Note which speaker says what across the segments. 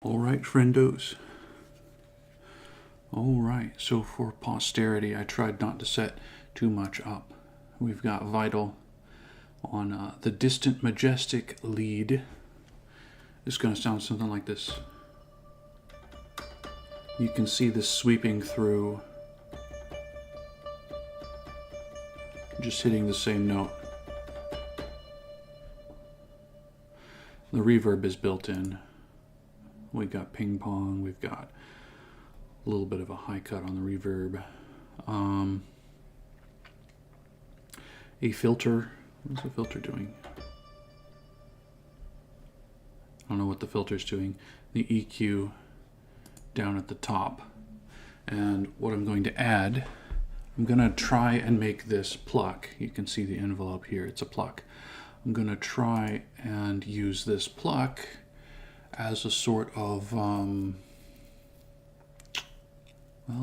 Speaker 1: All right, friendos. All right, so for posterity, I tried not to set too much up. We've got Vital on the distant majestic lead. It's going to sound something like this. You can see this sweeping through, just hitting the same note. The reverb is built in. We got ping pong, we've got a little bit of a high cut on the reverb. A filter. What's the filter doing? I don't know what the filter's doing. The EQ down at the top. And what I'm going to add, I'm going to try and make this pluck. You can see the envelope here, it's a pluck. I'm going to try and use this pluck as a sort of, well,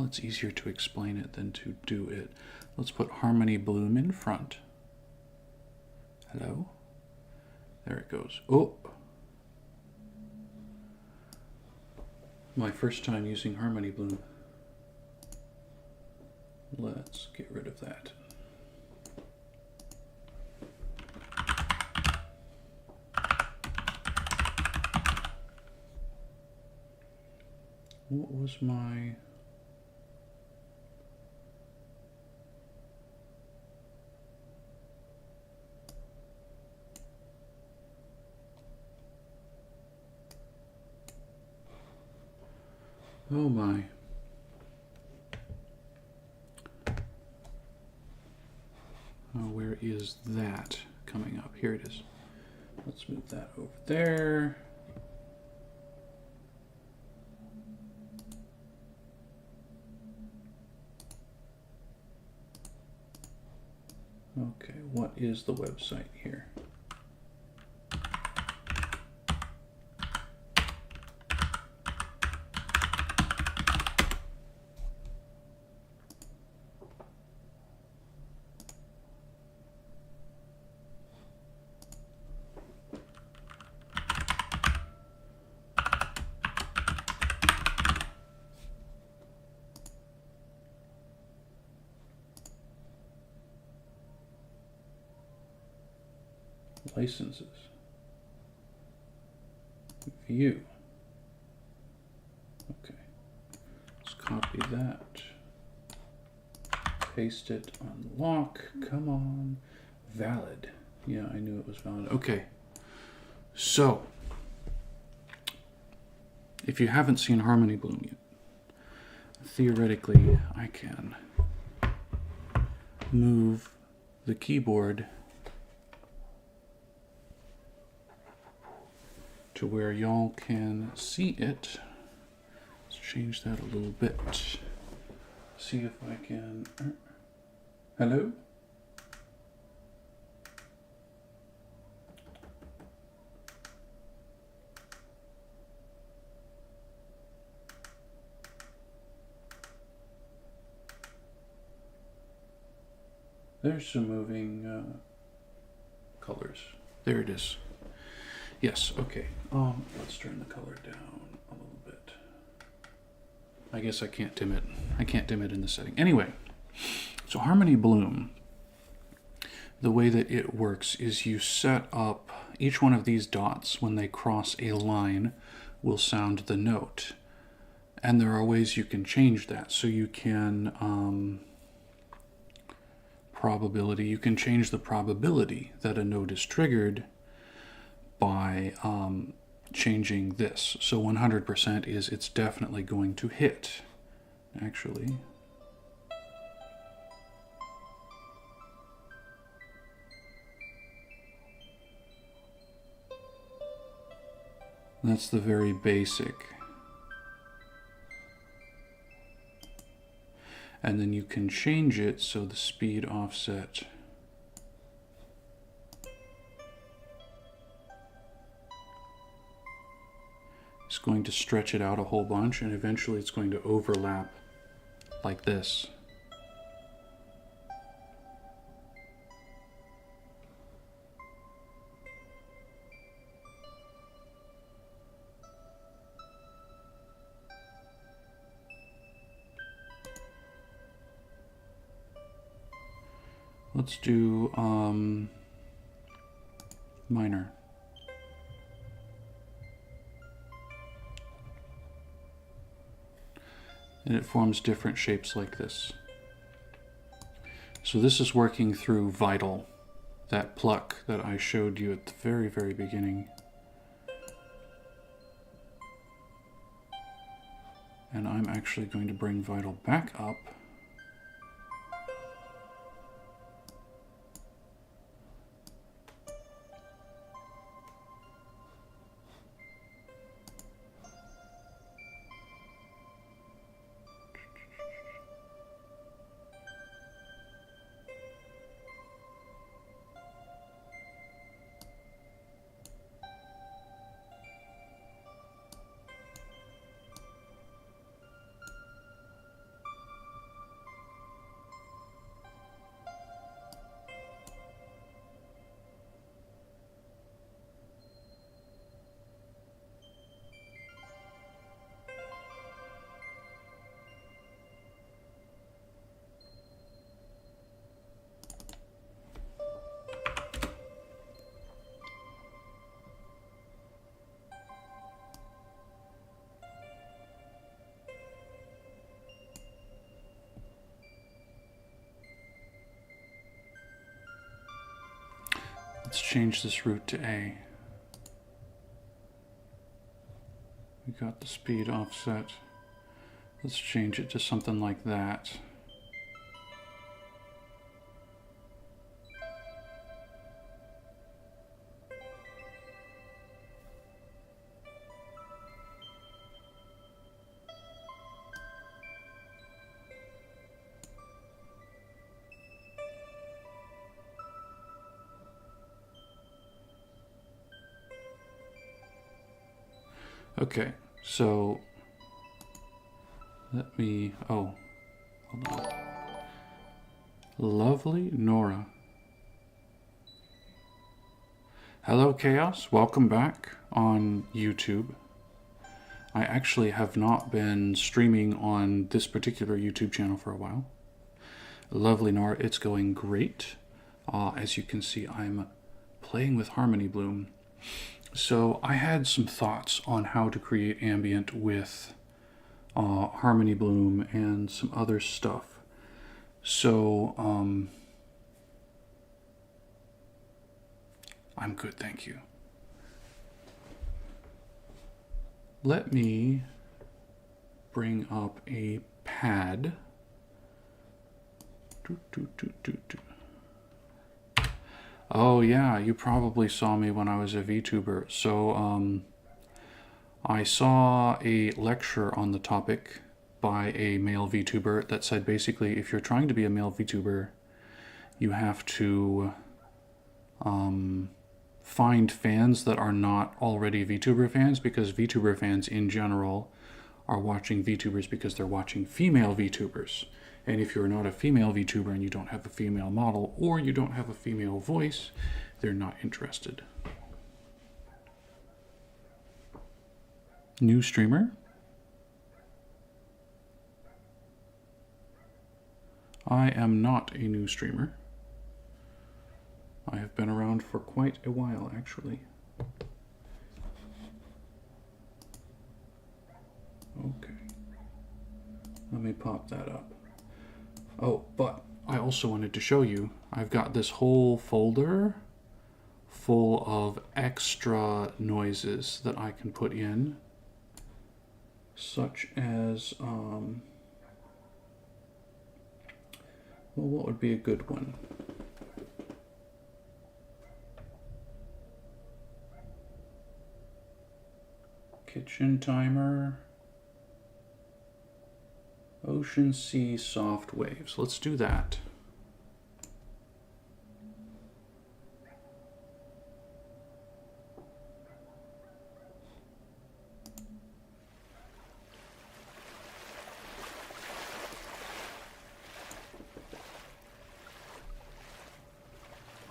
Speaker 1: it's easier to explain it than to do it. Let's put harmony bloom in front. Hello? There it goes. Oh! My first time using harmony bloom. Let's get rid of that. What was my... Oh my. Where is that coming up? Here it is. Let's move that over there. Okay, what is the website here? Licenses. View. Okay. Let's copy that. Paste it. Unlock. Come on. Valid. Yeah, I knew it was valid. Okay. So, if you haven't seen Harmony Bloom yet, theoretically, I can move the keyboard to where y'all can see it. Let's change that a little bit. See if I can... Hello? There's some moving colors. There it is. Yes, okay. Let's turn the color down a little bit. I guess I can't dim it. I can't dim it in the setting. Anyway, so Harmony Bloom, the way that it works is you set up each one of these dots when they cross a line will sound the note. And there are ways you can change that. So you can probability, you can change the probability that a note is triggered by changing this. So 100% is it's definitely going to hit. Actually, that's the very basic. And then you can change it so the speed offset is going to stretch it out a whole bunch, and eventually it's going to overlap like this. Let's do minor. And it forms different shapes like this. So this is working through vital, that pluck that I showed you at the very, very beginning. And I'm actually going to bring vital back up. Let's change this route to A. We got the speed offset. Let's change it to something like that. Okay, so let me, oh, hold on. Lovely Nora. Hello Chaos, welcome back on YouTube. I actually have not been streaming on this particular YouTube channel for a while. Lovely Nora, it's going great. As you can see, I'm playing with Harmony Bloom. So I had some thoughts on how to create ambient with Harmony Bloom and some other stuff. So I'm good, thank you. Let me bring up a pad. Oh yeah, you probably saw me when I was a VTuber. So I saw a lecture on the topic by a male VTuber that said basically if you're trying to be a male VTuber, you have to find fans that are not already VTuber fans, because VTuber fans in general are watching VTubers because they're watching female VTubers. And if you're not a female VTuber and you don't have a female model or you don't have a female voice, they're not interested. New streamer? I am not a new streamer. I have been around for quite a while, actually. Okay. Let me pop that up. Oh, but I also wanted to show you, I've got this whole folder full of extra noises that I can put in, such as, well, what would be a good one? Kitchen timer. Ocean sea soft waves. Let's do that.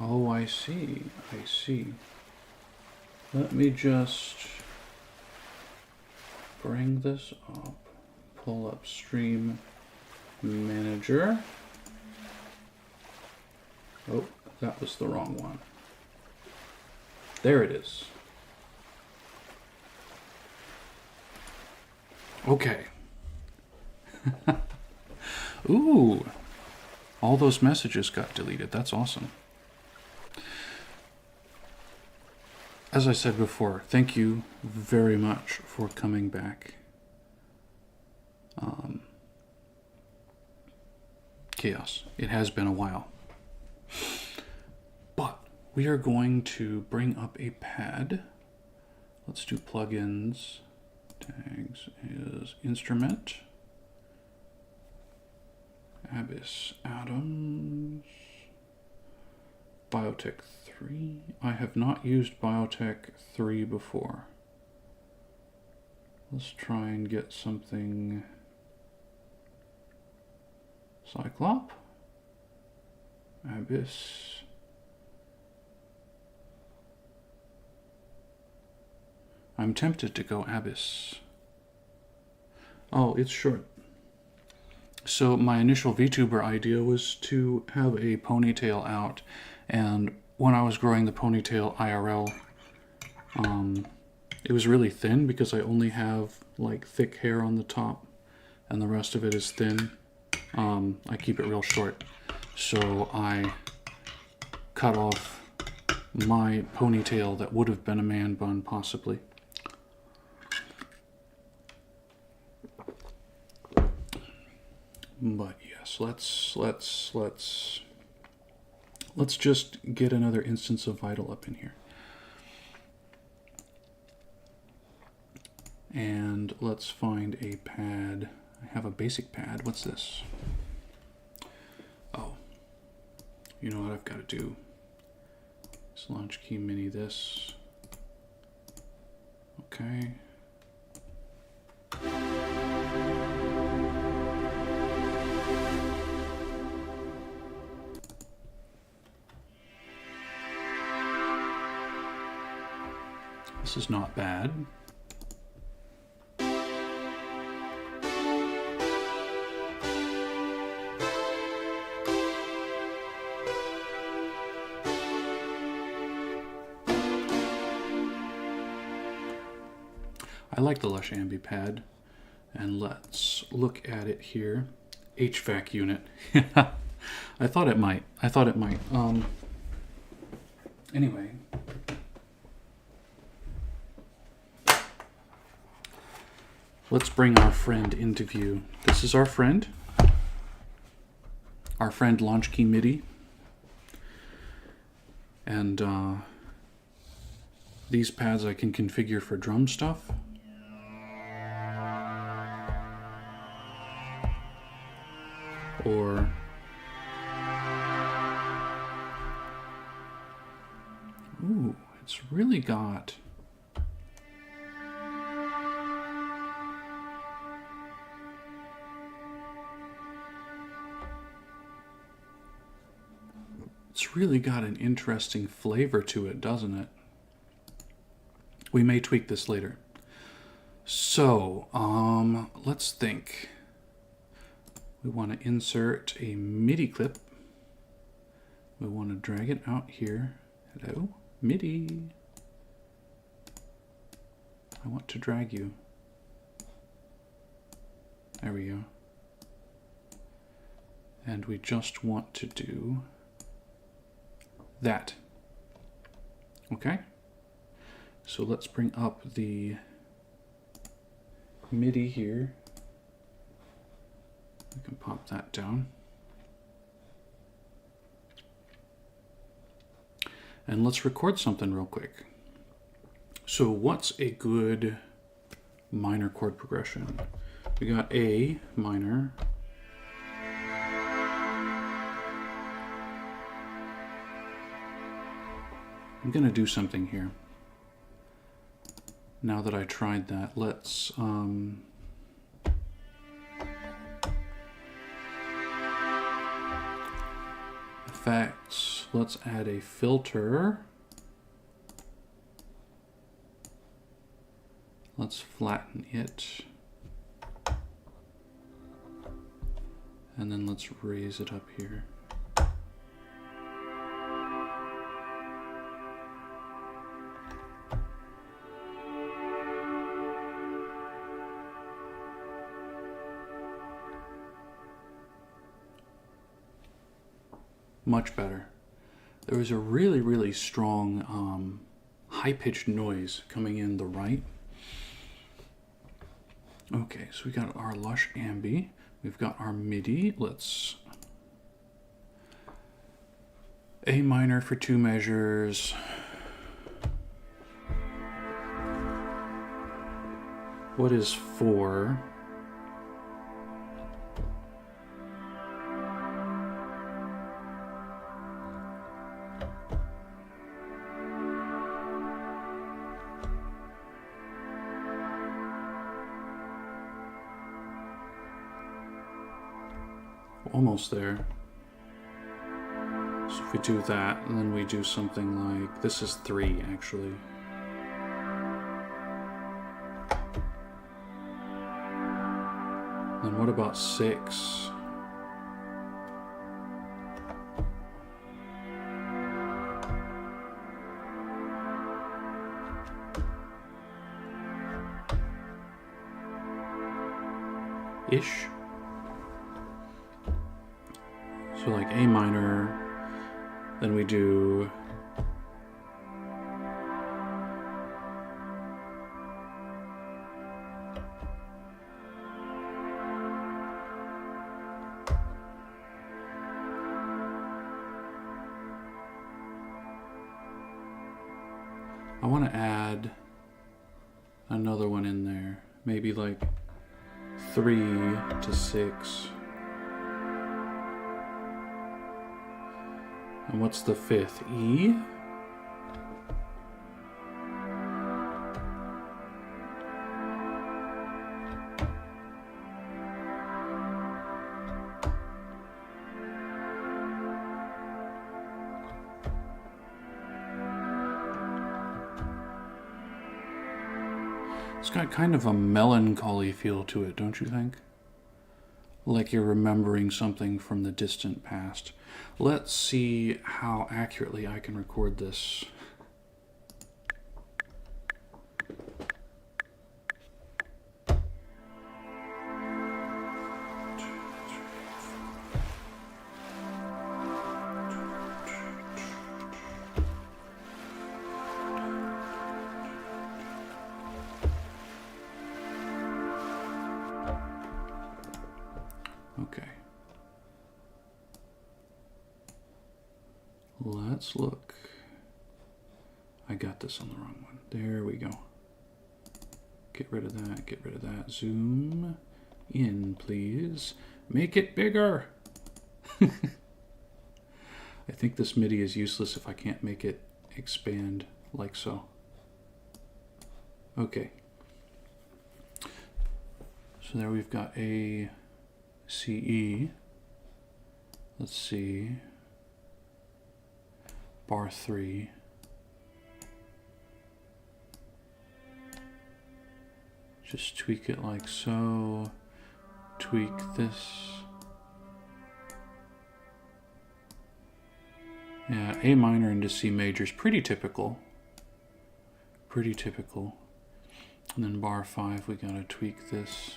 Speaker 1: Oh, I see. I see. Let me just bring this up. Pull up Stream Manager. Oh, that was the wrong one. There it is. Okay. Ooh. All those messages got deleted. That's awesome. As I said before, thank you very much for coming back. Chaos. It has been a while. But we are going to bring up a pad. Let's do plugins. Tags is instrument. Abyss Atoms. Biotech 3. I have not used Biotech 3 before. Let's try and get something. Cyclop. Abyss. I'm tempted to go Abyss. Oh, it's short. So my initial VTuber idea was to have a ponytail out, and when I was growing the ponytail IRL, it was really thin because I only have like thick hair on the top and the rest of it is thin. I keep it real short. So I cut off my ponytail that would have been a man bun possibly. But yes, let's just get another instance of Vital up in here. And let's find a pad. I have a basic pad. What's this? Oh, you know what I've got to do? Let's launch key mini this. Okay. This is not bad. I like the Lush Ambi pad, and let's look at it here. HVAC unit. I thought it might. Anyway. Let's bring our friend into view. This is our friend. Our friend Launch Key MIDI. And these pads I can configure for drum stuff. Or ooh, it's really got an interesting flavor to it, doesn't it? We may tweak this later. So, let's think. We want to insert a MIDI clip. We want to drag it out here. Hello, MIDI. I want to drag you. There we go. And we just want to do that. Okay? So let's bring up the MIDI here. We can pop that down. And let's record something real quick. So what's a good minor chord progression? We got A minor. I'm gonna do something here. Now that I tried that, let's effects. Let's add a filter. Let's flatten it. And then let's raise it up here. Much better. There was a really, really strong high-pitched noise coming in the right. Okay, so we got our lush ambi. We've got our MIDI. Let's A minor for 2 measures. What is 4? Almost there. So if we do that, and then we do something like, this is 3 actually. Then what about 6? Ish. So like A minor, then we do I want to add another one in there, maybe like 3 to 6. And what's the 5th? E? It's got kind of a melancholy feel to it, don't you think? Like you're remembering something from the distant past. Let's see how accurately I can record this. Okay. Let's look. I got this on the wrong one. There we go. Get rid of that, get rid of that. Zoom in, please. Make it bigger. I think this MIDI is useless if I can't make it expand like so. Okay. So there we've got A, C, E. Let's see. Bar 3. Just tweak it like so. Tweak this. Yeah, A minor into C major is pretty typical. Pretty typical. And then bar 5, we gotta tweak this.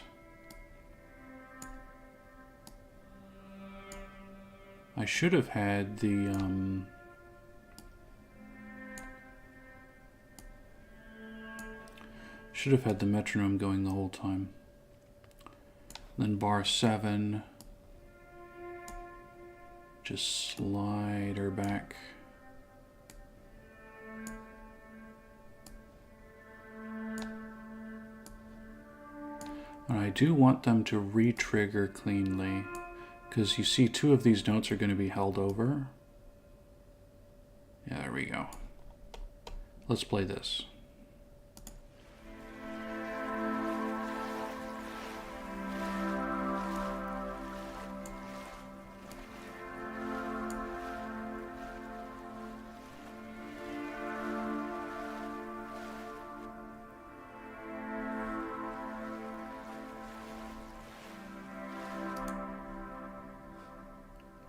Speaker 1: I should have had the metronome going the whole time. Then bar 7, just slide her back. And I do want them to re-trigger cleanly, because you see 2 of these notes are going to be held over. Yeah, there we go. Let's play this.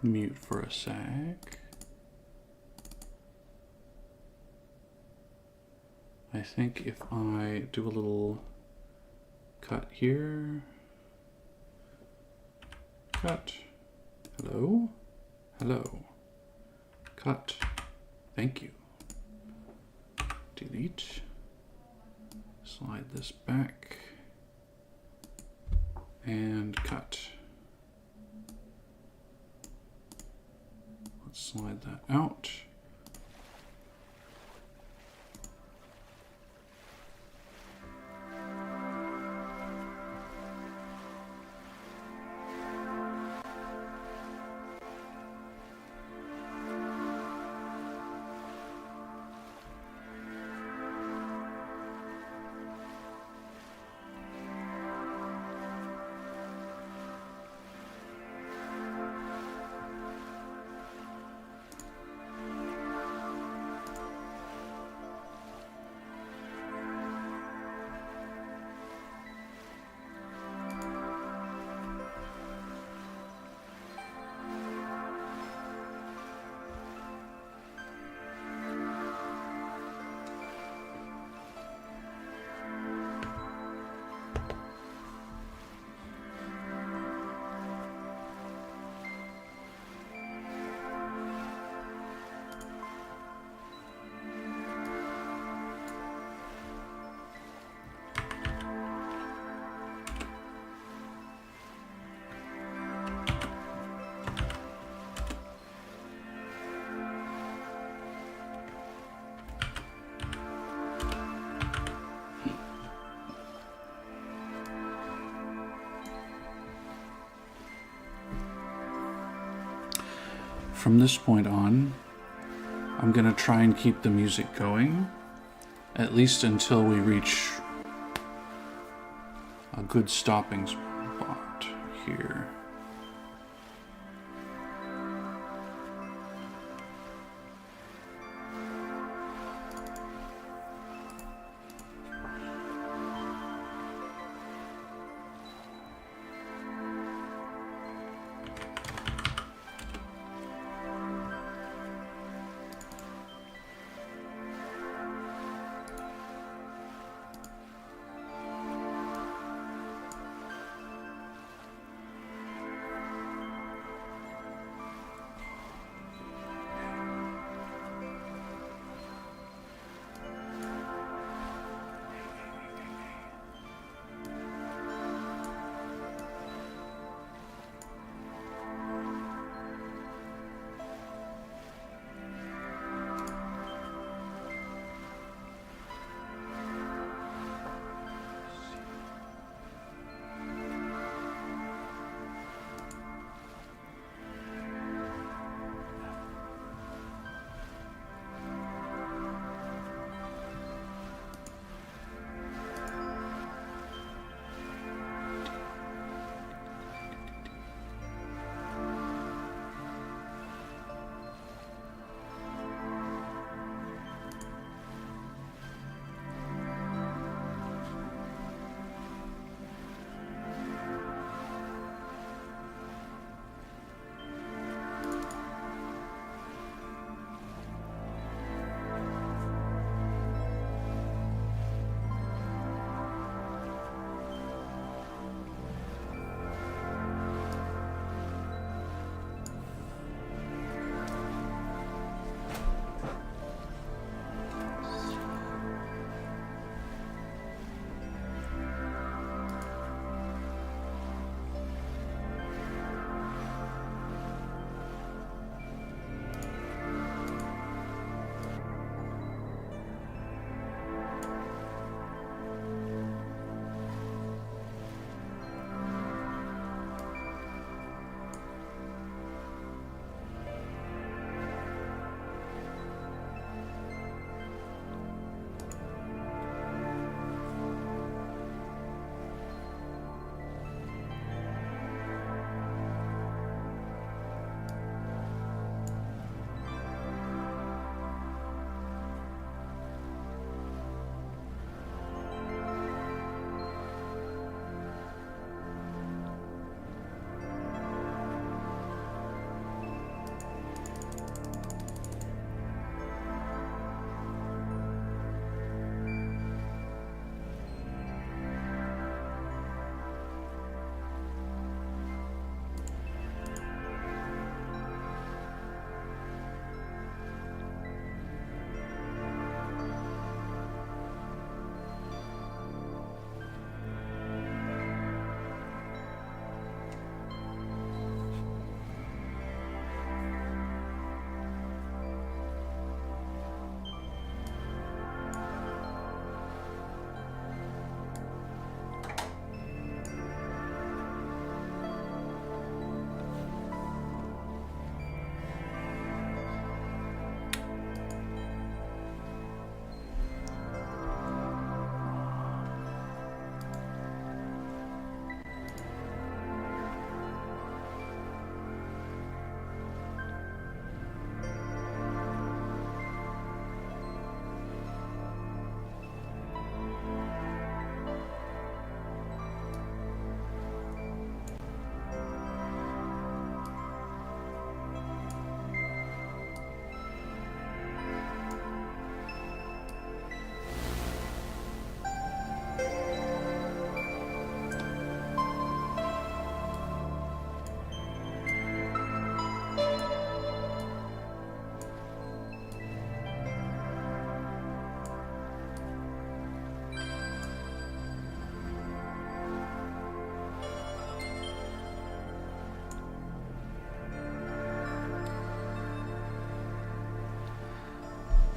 Speaker 1: Mute for a sec. I think if I do a little cut here. Cut. Hello? Hello. cut. Thank you. Delete. Slide this back. And cut. Let's slide that out. From this point on, I'm going to try and keep the music going, at least until we reach a good stopping spot here.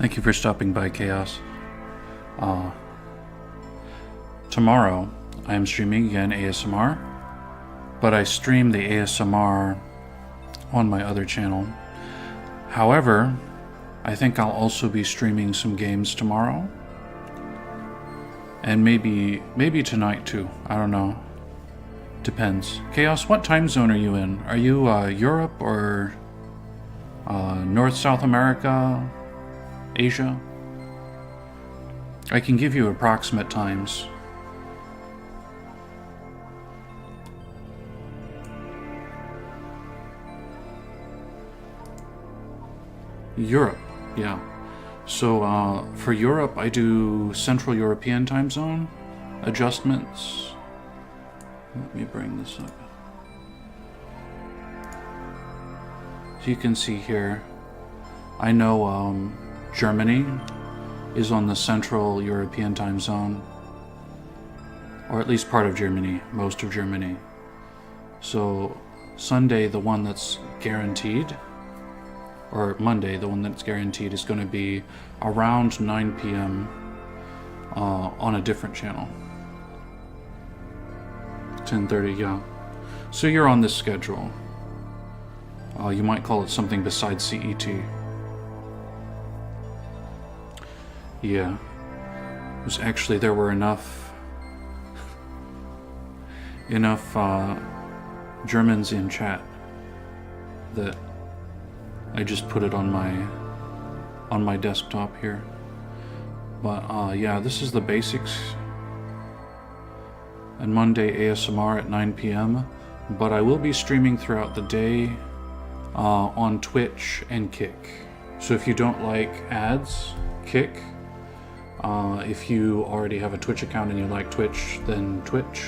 Speaker 1: Thank you for stopping by, Chaos. Tomorrow, I am streaming again ASMR, but I stream the ASMR on my other channel. However, I think I'll also be streaming some games tomorrow. And maybe tonight too. I don't know. Depends. Chaos, what time zone are you in? Are you Europe or North, South America, Asia? I can give you approximate times. Europe, yeah. So for Europe, I do Central European time zone adjustments. Let me bring this up. So you can see here, I know Germany is on the Central European time zone, or at least part of Germany, most of Germany. So Sunday, the one that's guaranteed, or Monday, the one that's guaranteed, is going to be around 9 p.m. On a different channel. 10:30, yeah. So you're on this schedule. You might call it something besides CET. Yeah. It was actually, there were enough Germans in chat that I just put it on my desktop here. But yeah, this is the basics. And Monday ASMR at 9 p.m. But I will be streaming throughout the day on Twitch and Kick. So if you don't like ads, Kick. If you already have a Twitch account and you like Twitch, then Twitch.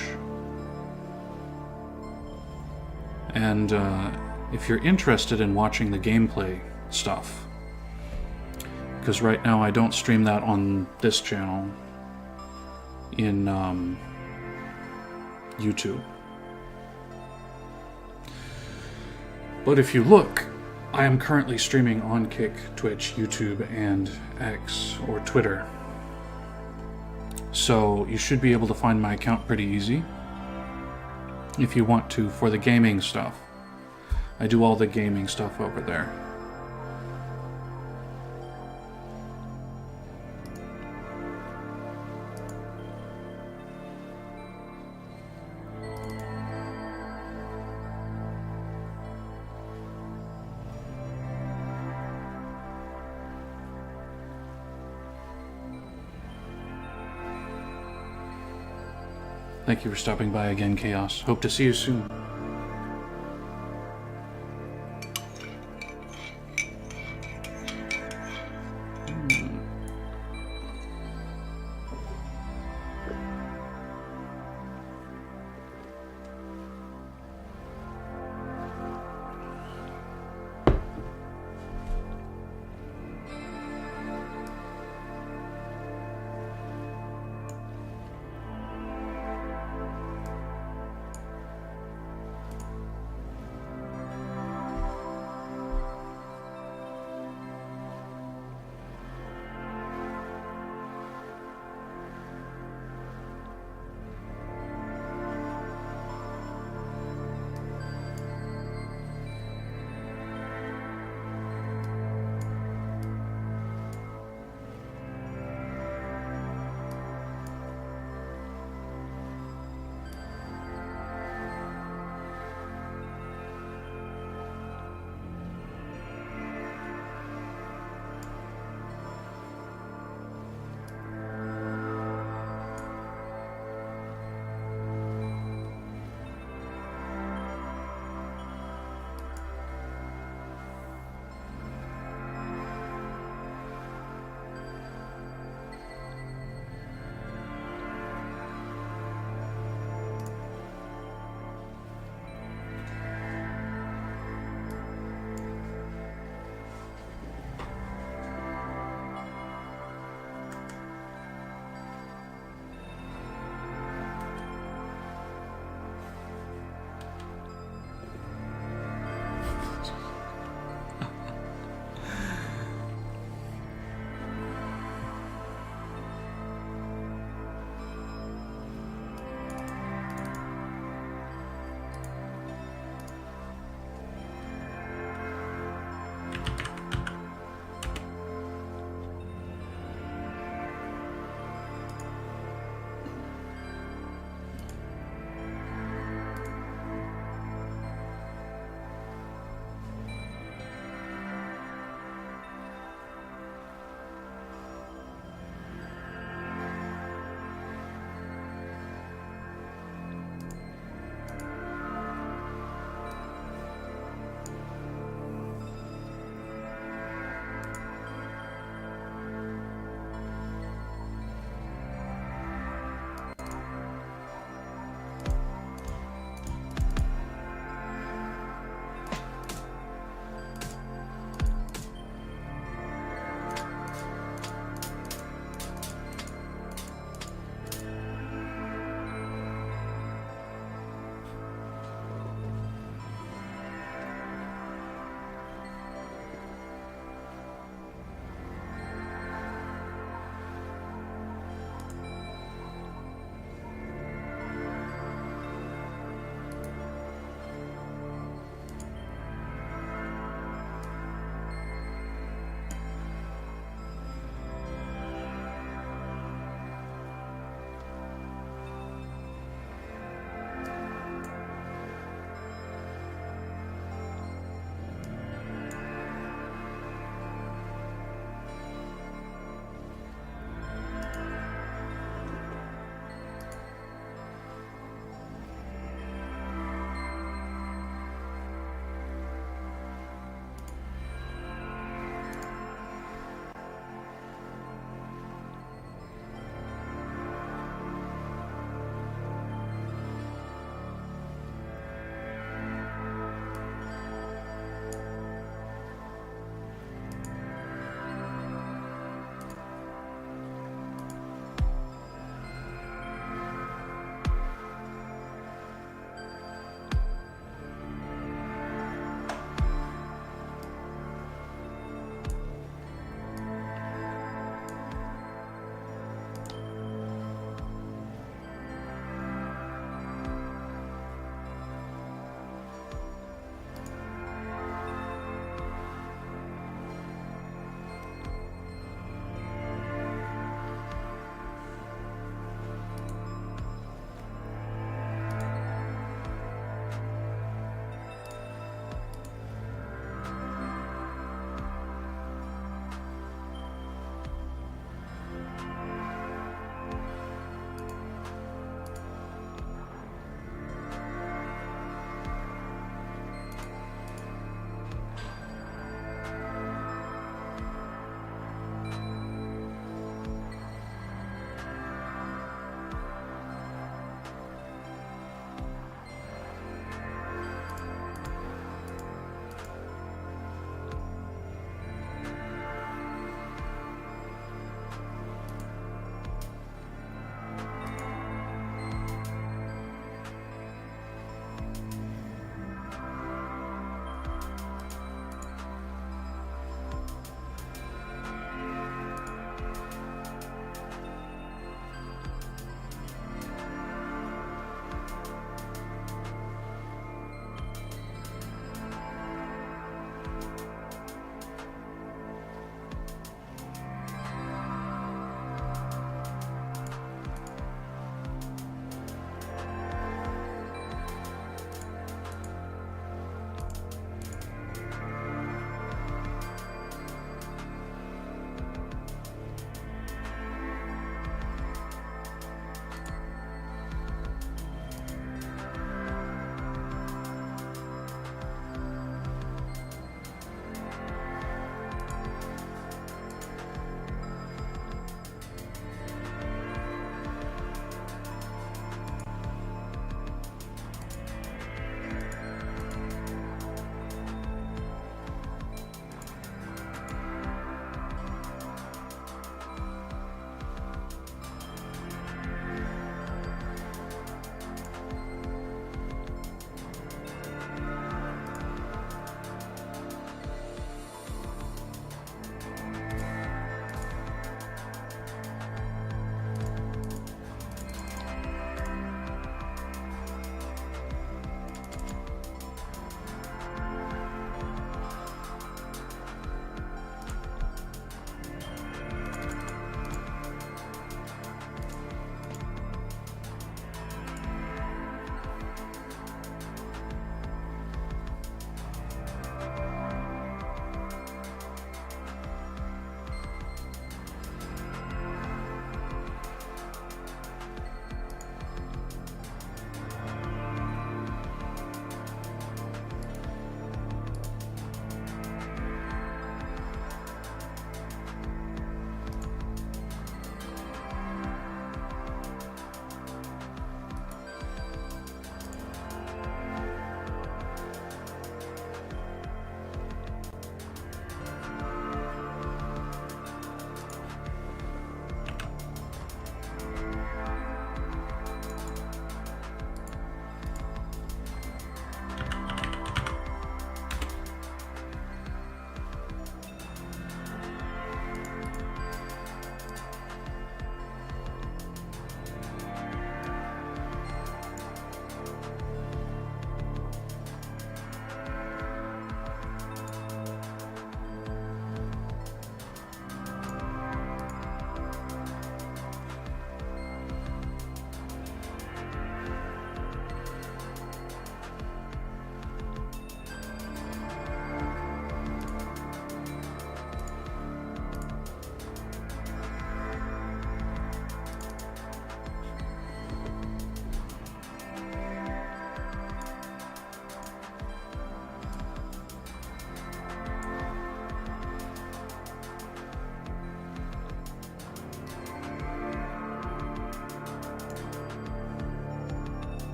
Speaker 1: And if you're interested in watching the gameplay stuff, because right now I don't stream that on this channel in YouTube. But if you look, I am currently streaming on Kick, Twitch, YouTube, and X, or Twitter. So you should be able to find my account pretty easy if you want to, for the gaming stuff. I do all the gaming stuff over there. Thank you for stopping by again, Chaos. Hope to see you soon.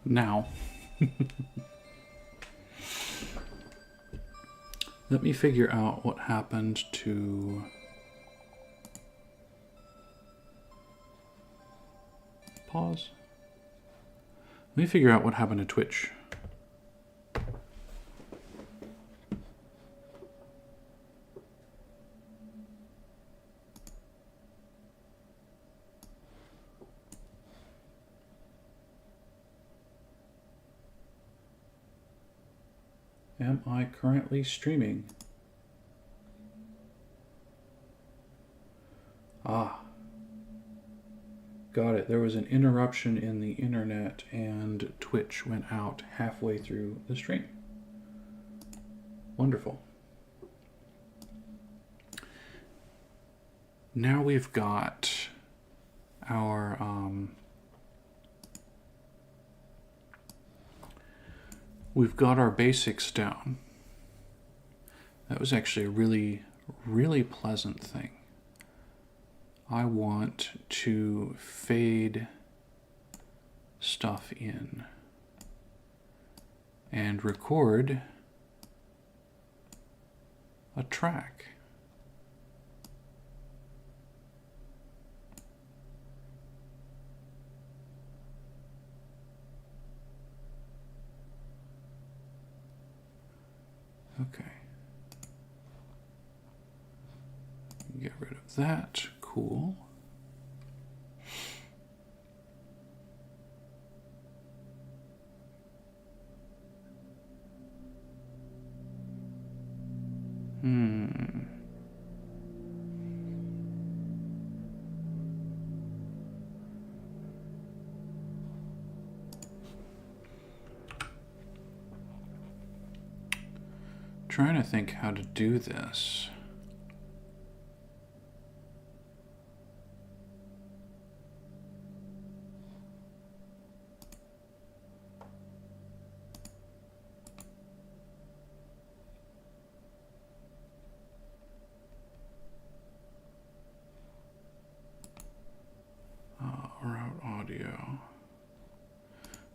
Speaker 1: now. Let me figure out what happened to... Pause. Let me figure out what happened to Twitch. Am I currently streaming? Ah. Got it. There was an interruption in the internet and Twitch went out halfway through the stream. Wonderful. Now we've got our basics down. That was actually a really, really pleasant thing. I want to fade stuff in and record a track. Okay. Get rid of that. Cool. Trying to think how to do this. Route audio.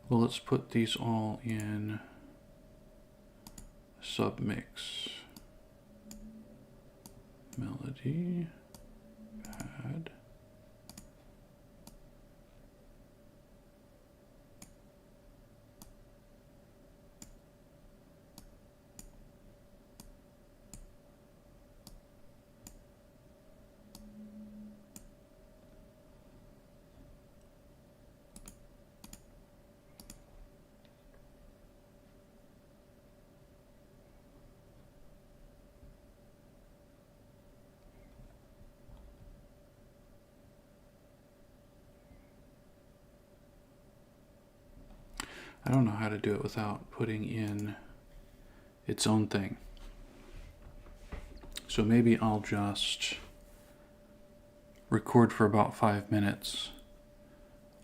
Speaker 1: Well, let's put these all in submix. Melody, pad. I don't know how to do it without putting in its own thing. So maybe I'll just record for about 5 minutes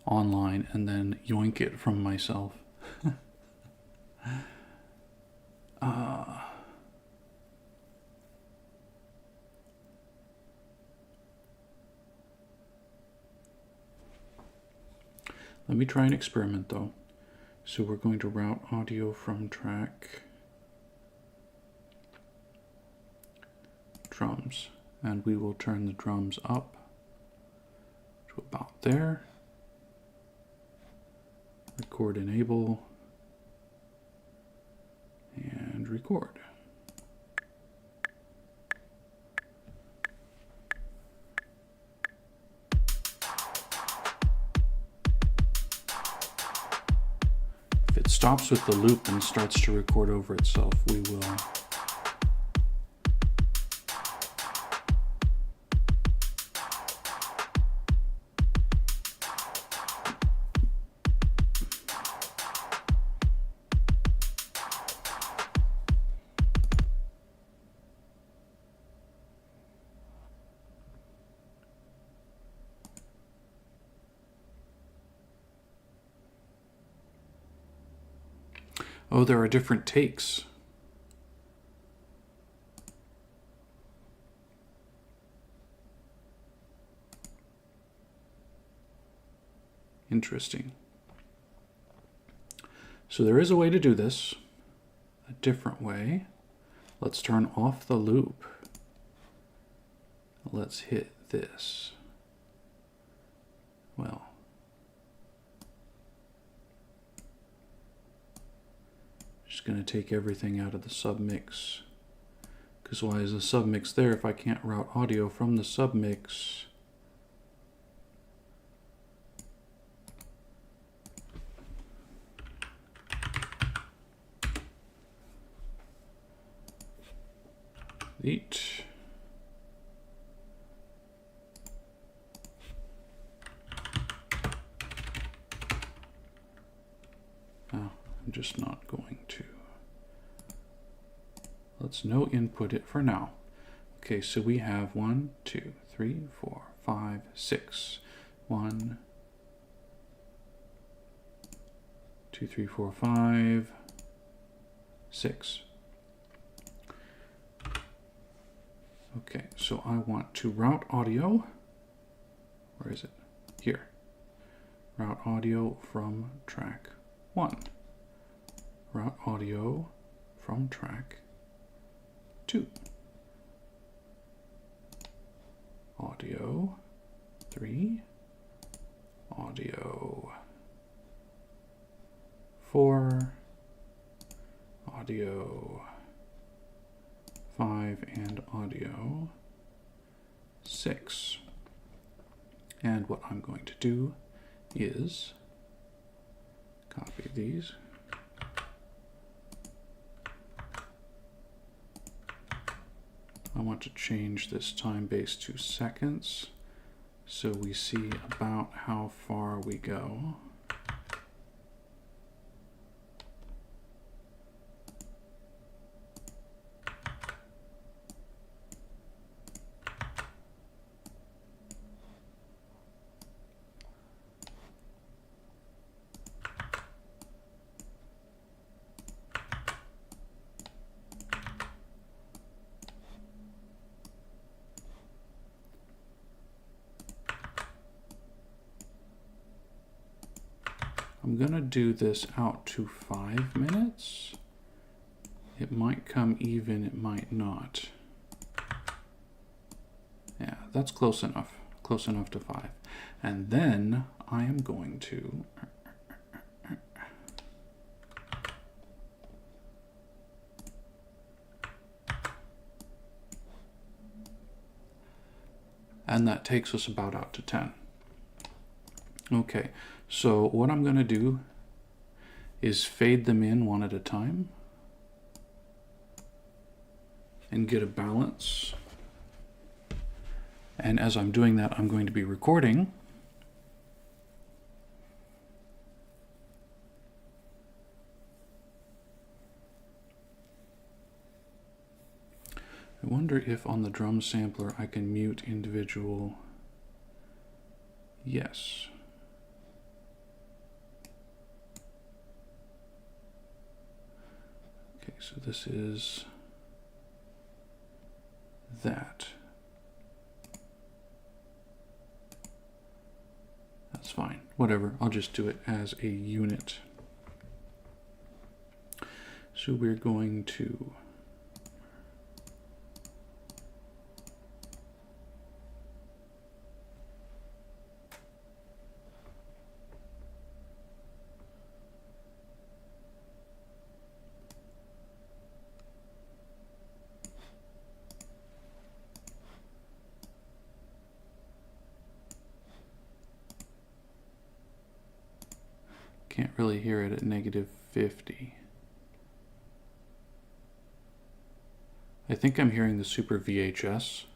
Speaker 1: online and then yoink it from myself. Let me try an experiment though. So we're going to route audio from track drums, and we will turn the drums up to about there. Record enable and record. If it stops with the loop and starts to record over itself, we will Oh, there are different takes. Interesting. So there is a way to do this, a different way. Let's turn off the loop. Let's hit this. Well, just going to take everything out of the submix. Because why is the submix there if I can't route audio from the submix? Delete. Oh, I'm just not going to. Let's no input it for now. Okay, so we have 1, 2, 3, 4, 5, 6. 1, 2, 3, 4, 5, 6. Okay, so I want to route audio. Where is it? Here. Route audio from track 1. Route audio from track 2. Audio 3. Audio 4. Audio 5 and audio 6. And what I'm going to do is copy these. I want to change this time base to seconds so we see about how far we go. I'm gonna do this out to 5 minutes. It might come even, it might not. Yeah, that's close enough to 5. And then I am going to and that takes us about out to 10. Okay, so what I'm going to do is fade them in one at a time and get a balance. And as I'm doing that, I'm going to be recording. I wonder if on the drum sampler I can mute individual. Yes. Okay, so this is that. That's fine. Whatever. I'll just do it as a unit. So we're going to can't really hear it at -50. I think I'm hearing the Super VHS.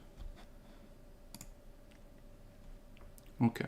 Speaker 1: Okay.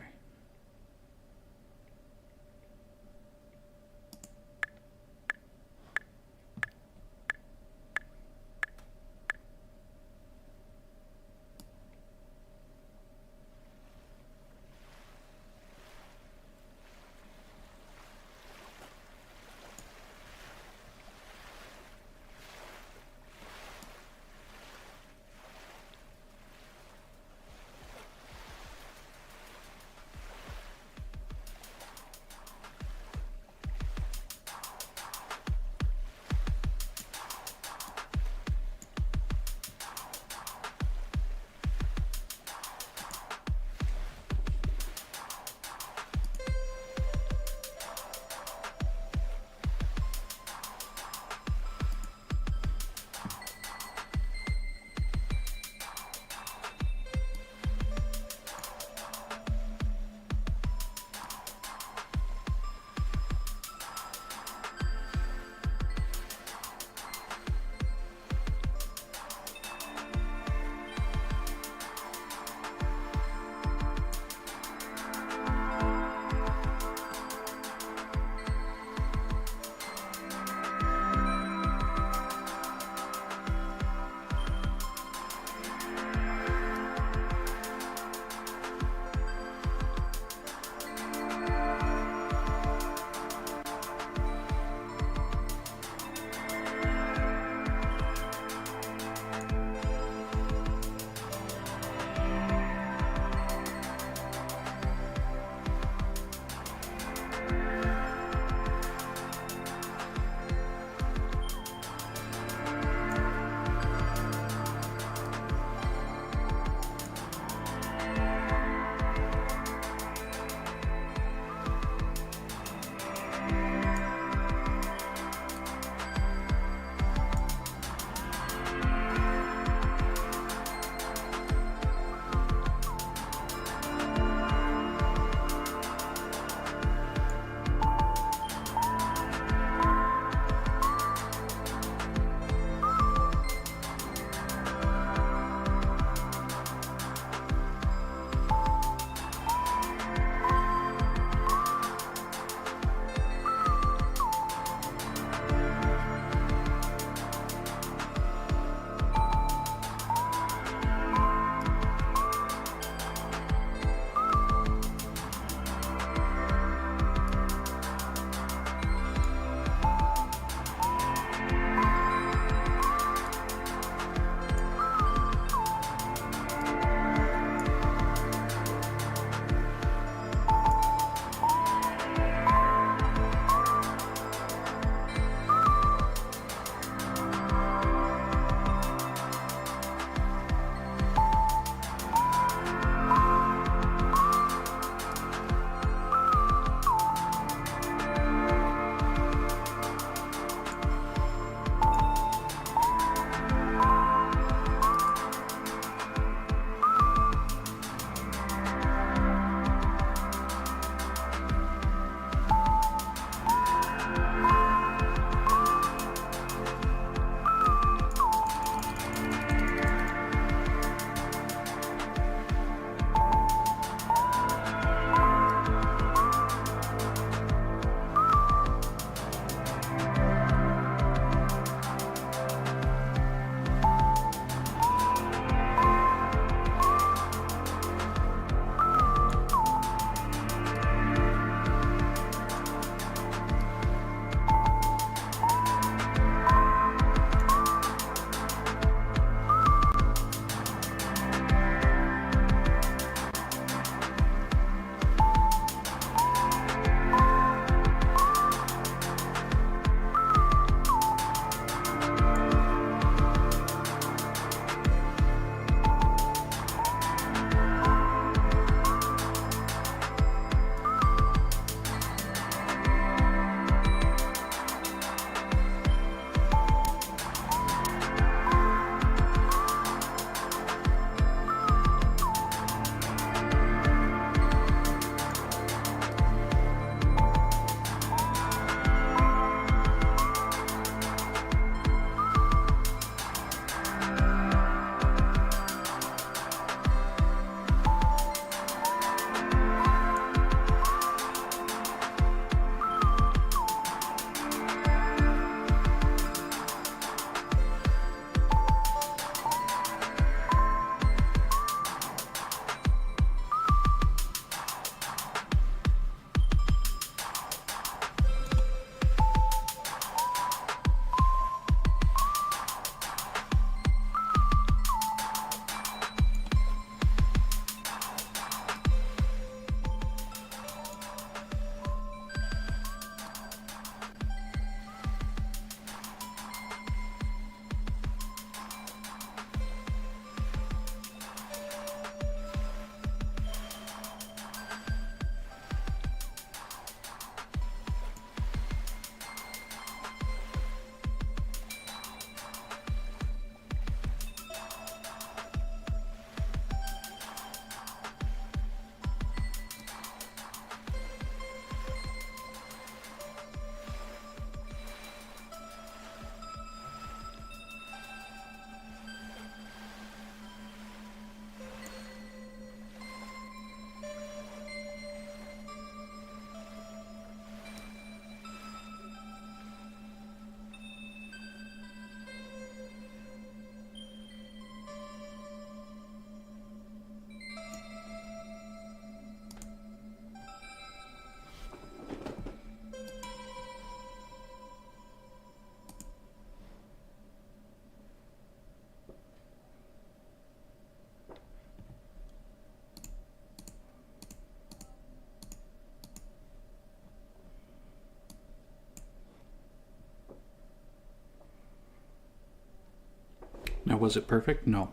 Speaker 1: Now, was it perfect? No.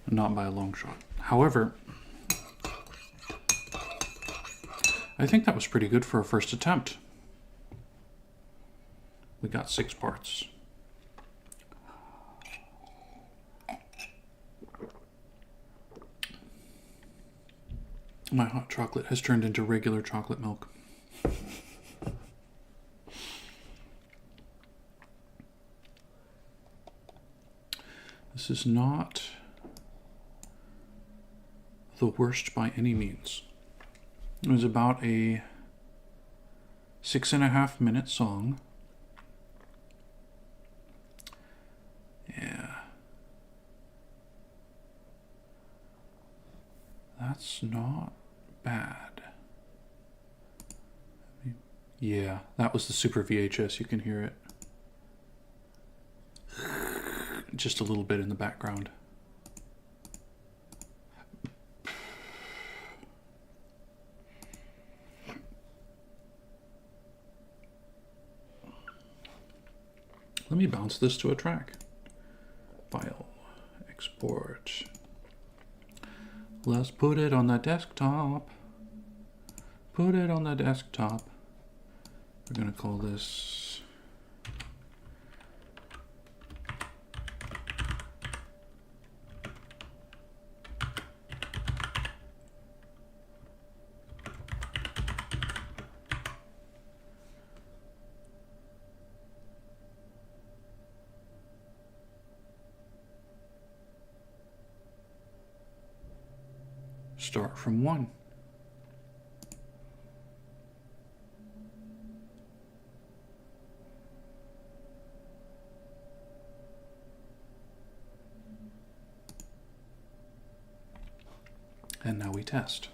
Speaker 1: Not by a long shot. However, I think that was pretty good for a first attempt. We got 6 parts. My hot chocolate has turned into regular chocolate milk. This is not the worst by any means. It was about a 6.5 minute song. Yeah. That's not bad. Yeah, that was the Super VHS. You can hear it. Just a little bit in the background. Let me bounce this to a track. File, export. Let's put it on the desktop. Put it on the desktop. We're gonna call this start from 1. And now we test.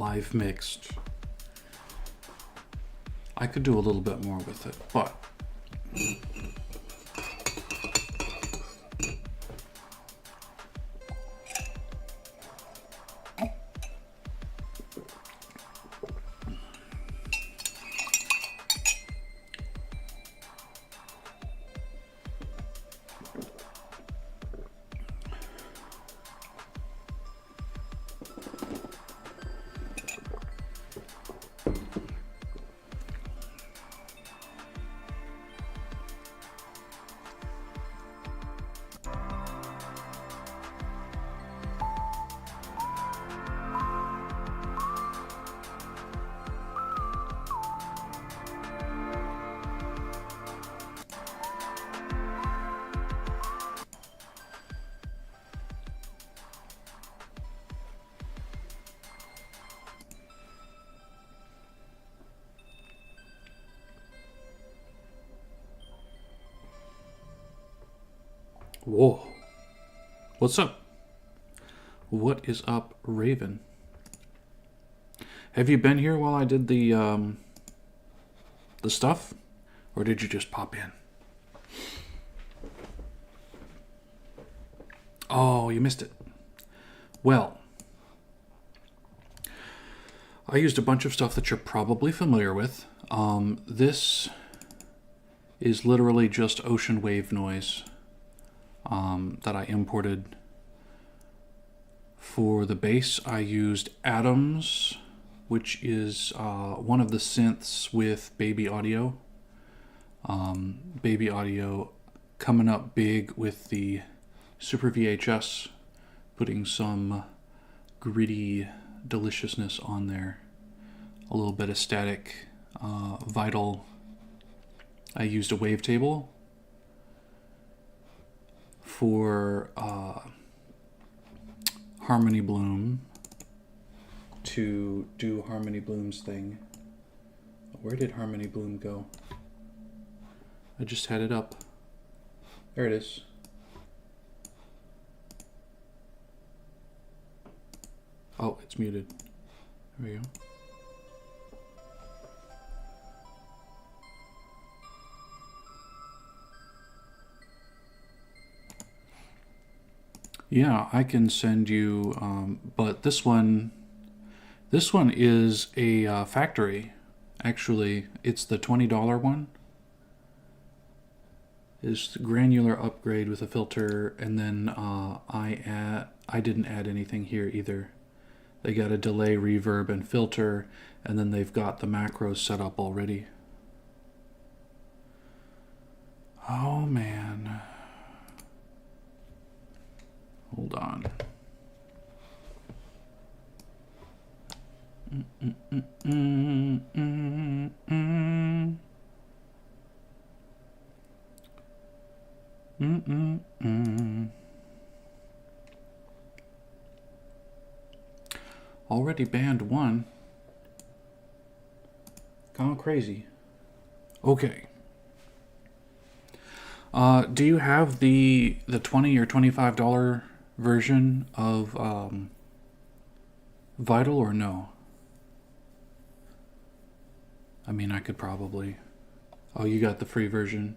Speaker 1: Live mixed. I could do a little bit more with it, but whoa. What's up? What is up, Raven? Have you been here while I did the stuff? Or did you just pop in? Oh, you missed it. Well, I used a bunch of stuff that you're probably familiar with. This is literally just ocean wave noise that I imported. For the bass, I used Atoms, which is one of the synths with Baby Audio. Baby Audio coming up big with the Super VHS, putting some gritty deliciousness on there. A little bit of static, vital. I used a wavetable for Harmony Bloom to do Harmony Bloom's thing. Where did Harmony Bloom go? I just had it up. There it is. Oh, it's muted. There we go. Yeah, I can send you, but this one is a factory. Actually, it's the $20 one. Is granular upgrade with a filter, and then I didn't add anything here either. They got a delay, reverb, and filter, and then they've got the macros set up already. Oh man. Hold on. Already banned one. Gone crazy. Okay. Do you have the $20 or $25 version of Vital or no? I mean, I could probably. Oh, you got the free version.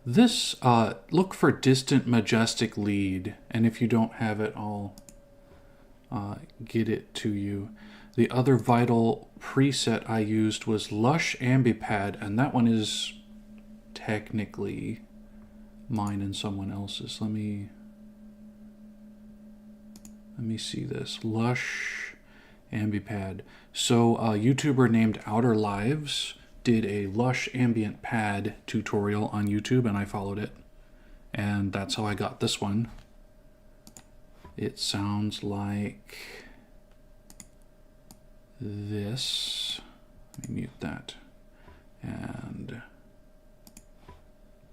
Speaker 1: This, look for Distant Majestic Lead, and if you don't have it, I'll get it to you. The other Vital preset I used was Lush Ambipad, and that one is technically mine and someone else's. Let me see this. Lush Ambipad. So a YouTuber named Outer Lives did a Lush Ambient Pad tutorial on YouTube, and I followed it. And that's how I got this one. It sounds like this. Let me mute that. And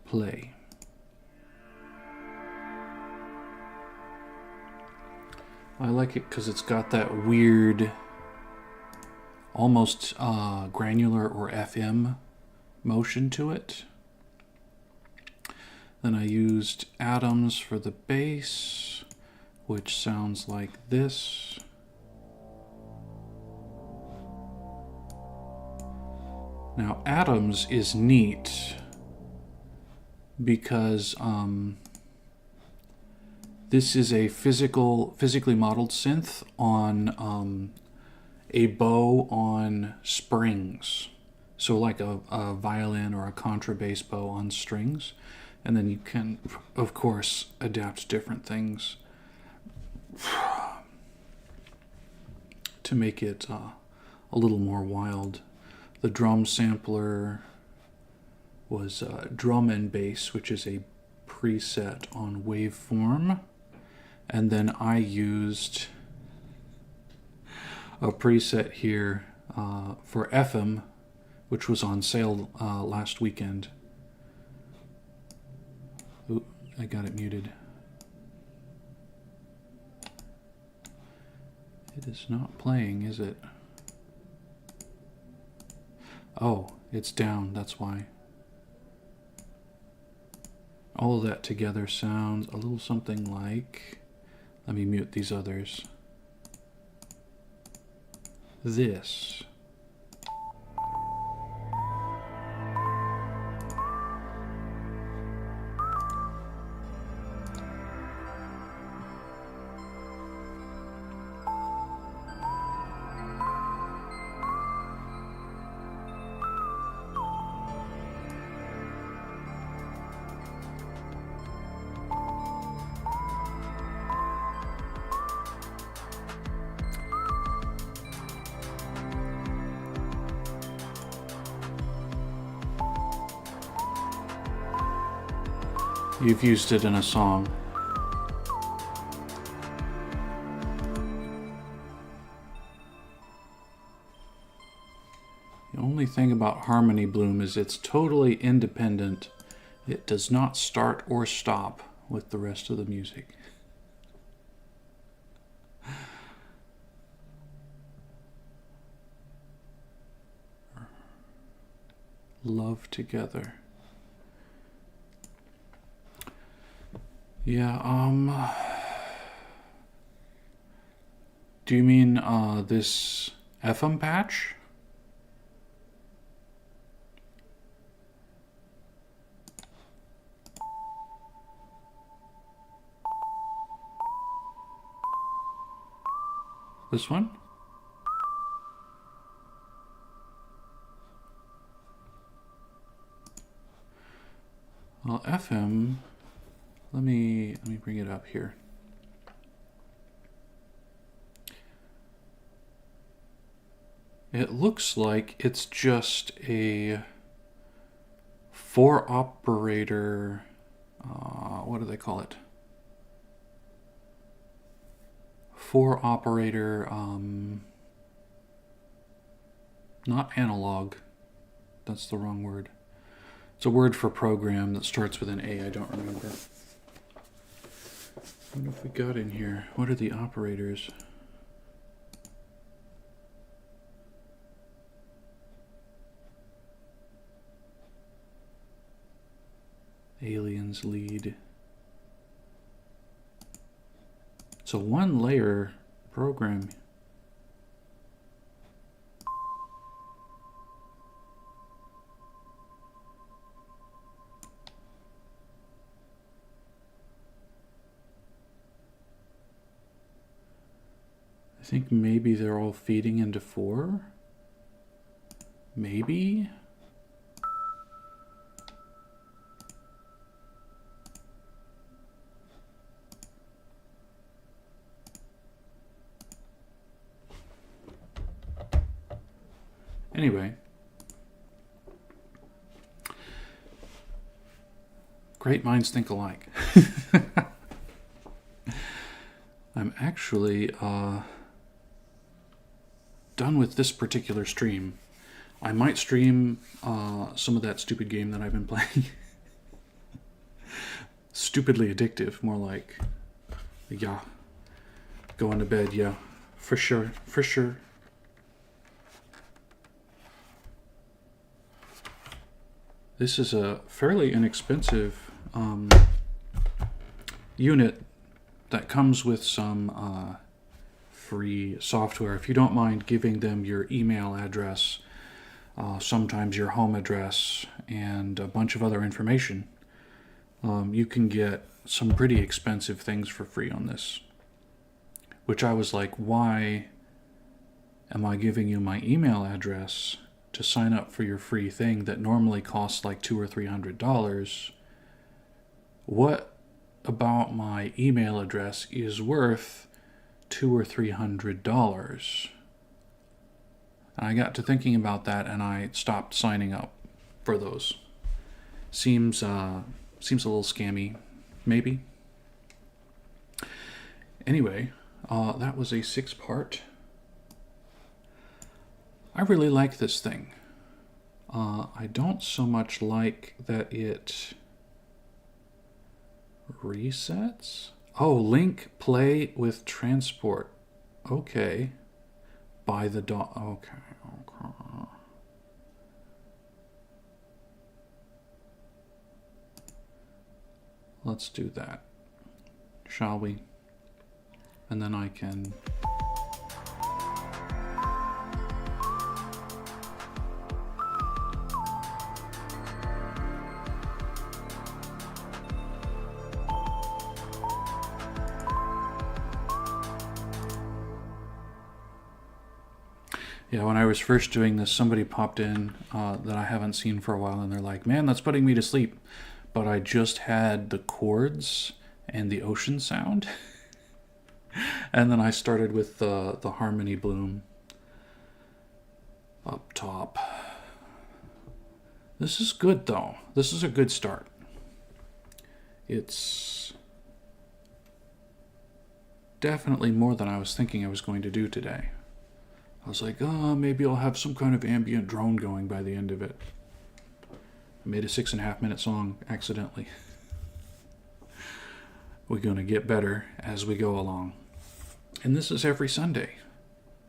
Speaker 1: play. I like it because it's got that weird, almost granular or FM motion to it. Then I used Atoms for the bass, which sounds like this. Now Atoms is neat because this is a physically modeled synth on a bow on springs. So like a violin or a contrabass bow on strings. And then you can, of course, adapt different things to make it a little more wild. The drum sampler was drum and bass, which is a preset on waveform. And then I used a preset here for FM, which was on sale last weekend. Ooh, I got it muted. It is not playing, is it? Oh, it's down, that's why. All of that together sounds a little something like... Let me mute these others. This. You've used it in a song. The only thing about Harmony Bloom is it's totally independent. It does not start or stop with the rest of the music. Love Together. Yeah, do you mean this FM patch? This one? Well, FM, let me bring it up here. It looks like it's just a 4-operator, what do they call it? 4-operator, not analog, that's the wrong word. It's a word for program that starts with an A, I don't remember. What have we got in here? What are the operators? Aliens lead. It's a 1-layer program. I think maybe they're all feeding into 4. Maybe. Anyway, great minds think alike. I'm actually done with this particular stream. I might stream some of that stupid game that I've been playing. Stupidly addictive, more like, yeah, going to bed, yeah, for sure, for sure. This is a fairly inexpensive unit that comes with some free software. If you don't mind giving them your email address, sometimes your home address, and a bunch of other information, you can get some pretty expensive things for free on this. Which I was like, why am I giving you my email address to sign up for your free thing that normally costs like $200 or $300? What about my email address is worth $200 or $300? And I got to thinking about that, and I stopped signing up for those. Seems a little scammy, maybe. Anyway, that was a 6-part. I really like this thing. I don't so much like that it resets. Oh, link play with transport. Okay. By the dot. Okay. Let's do that. Shall we? And then I can... Yeah, when I was first doing this, somebody popped in that I haven't seen for a while, and they're like, man, that's putting me to sleep. But I just had the chords and the ocean sound. And then I started with the harmony bloom up top. This is good, though. This is a good start. It's definitely more than I was thinking I was going to do today. I was like, oh, maybe I'll have some kind of ambient drone going by the end of it. I made a 6.5-minute song accidentally. We're going to get better as we go along. And this is every Sunday.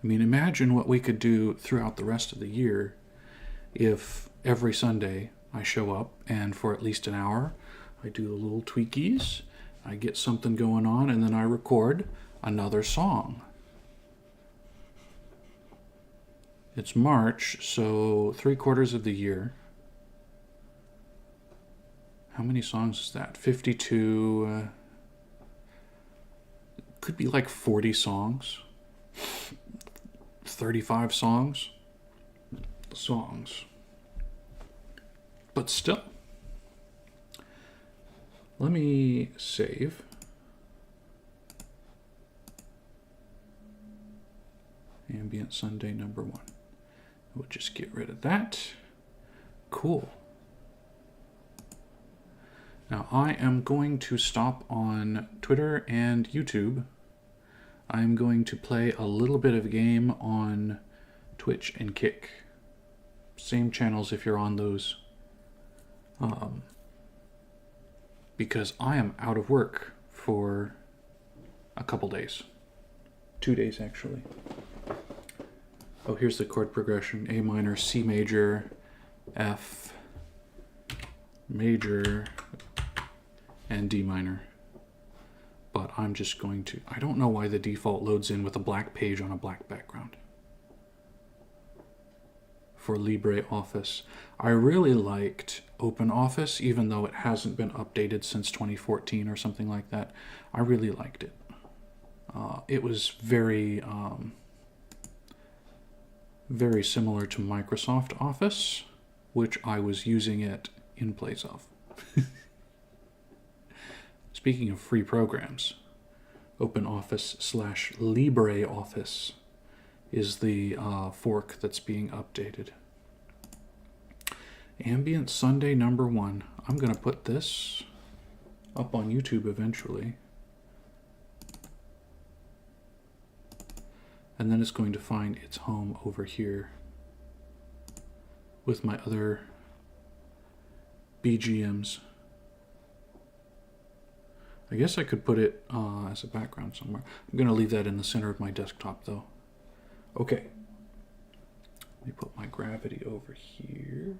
Speaker 1: I mean, imagine what we could do throughout the rest of the year if every Sunday I show up and for at least an hour I do the little tweakies, I get something going on, and then I record another song. It's March, so 3/4 of the year. How many songs is that? 52. Could be like 40 songs. 35 songs. But still. Let me save. Ambient Sunday number 1. We'll just get rid of that. Cool. Now I am going to stop on Twitter and YouTube. I'm going to play a little bit of a game on Twitch and Kick. Same channels if you're on those. Because I am out of work for a couple days. 2 days actually. Oh, here's the chord progression. A minor, C major, F major, and D minor. But I'm just going to... I don't know why the default loads in with a black page on a black background. For LibreOffice. I really liked OpenOffice, even though it hasn't been updated since 2014 or something like that. I really liked it. It was very... very similar to Microsoft Office, which I was using it in place of. Speaking of free programs, OpenOffice/LibreOffice is the fork that's being updated. Ambient Sunday number 1. I'm going to put this up on YouTube eventually. And then it's going to find its home over here with my other BGMs. I guess I could put it as a background somewhere. I'm going to leave that in the center of my desktop though. Okay. Let me put my gravity over here.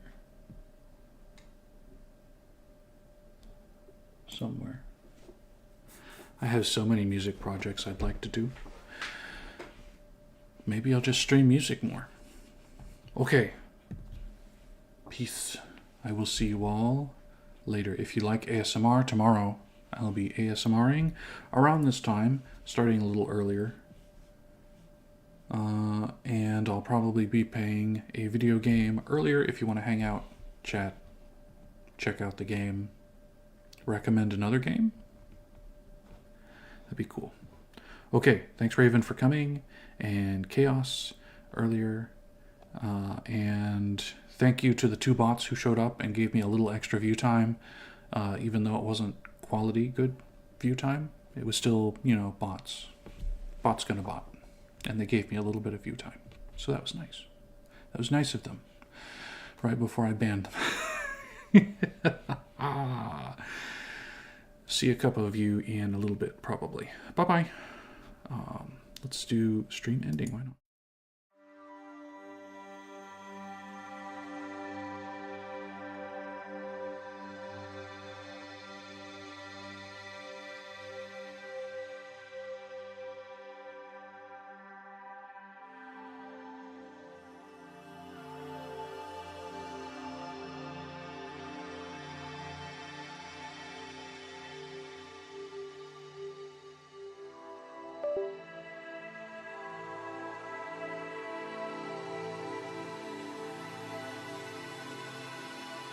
Speaker 1: Somewhere. I have so many music projects I'd like to do. Maybe I'll just stream music more. Okay. Peace. I will see you all later. If you like ASMR, tomorrow I'll be ASMRing around this time, starting a little earlier. And I'll probably be playing a video game earlier if you want to hang out, chat, check out the game, recommend another game. That'd be cool. Okay, thanks Raven for coming, and Chaos earlier, and thank you to the 2 bots who showed up and gave me a little extra view time, even though it wasn't quality good view time. It was still, you know, bots. Bots gonna bot. And they gave me a little bit of view time. So that was nice. That was nice of them. Right before I banned them. See a couple of you in a little bit, probably. Bye-bye. Let's do stream ending. Why not?